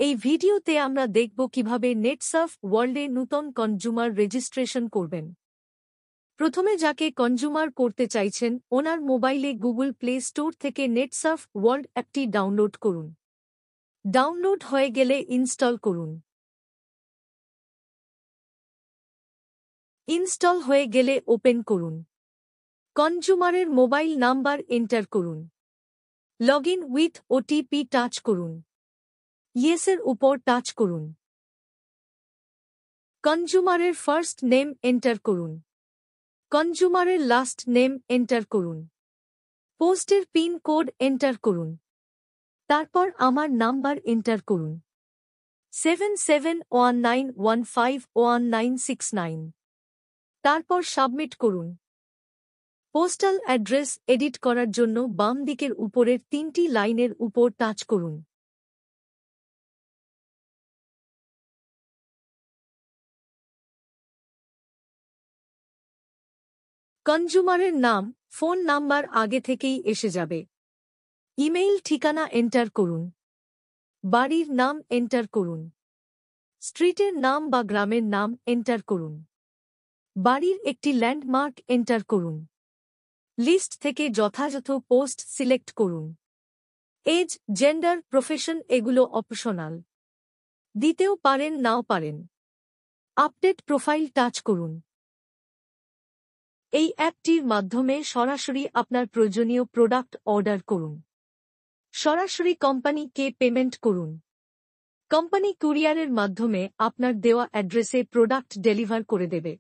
এই ভিডিওতে আমরা দেখব কিভাবে নেটসার্ফ ওয়ার্ল্ডে নতুন কনজ্যুমার রেজিস্ট্রেশন করবেন। প্রথমে যাকে কনজ্যুমার করতে চাইছেন ওনার মোবাইলে গুগল প্লে স্টোর থেকে নেটসার্ফ ওয়ার্ল্ড অ্যাপটি ডাউনলোড করুন। ডাউনলোড হয়ে গেলে ইনস্টল করুন। ইনস্টল হয়ে গেলে ওপেন করুন। কনজ্যুমারের মোবাইল নাম্বার এন্টার করুন। লগইন উইথ ওটিপি টাচ করুন। ইয়েসের উপর টাচ করুন। কনজ্যুমারের ফার্স্ট নেম এন্টার করুন। কনজ্যুমারের লাস্ট নেম এন্টার করুন। পোস্টের পিন কোড এন্টার করুন। তারপর আমার নাম্বার এন্টার করুন 7719151969। তারপর সাবমিট করুন। পোস্টাল অ্যাড্রেস এডিট করার জন্য বাম দিকের উপরের 3টি লাইনের উপর টাচ করুন। কনজ্যুমারের নাম, ফোন নাম্বার আগে থেকেই এসে যাবে। ইমেইল ঠিকানা এন্টার করুন। বাড়ির নাম এন্টার করুন। স্ট্রিটের নাম বা গ্রামের নাম এন্টার করুন। বাড়ির একটি ল্যান্ডমার্ক এন্টার করুন। লিস্ট থেকে যথাযথ পোস্ট সিলেক্ট করুন। এজ, জেন্ডার, প্রফেশন এগুলো অপশনাল। দিতেও পারেন নাও পারেন। আপডেট প্রোফাইল টাচ করুন। এই অ্যাপটির মাধ্যমে সরাসরি আপনার প্রয়োজনীয় প্রোডাক্ট অর্ডার করুন। সরাসরি কোম্পানিকে পেমেন্ট করুন। কোম্পানি কুরিয়ারের মাধ্যমে আপনার দেওয়া অ্যাড্রেসে প্রোডাক্ট ডেলিভার করে দেবে।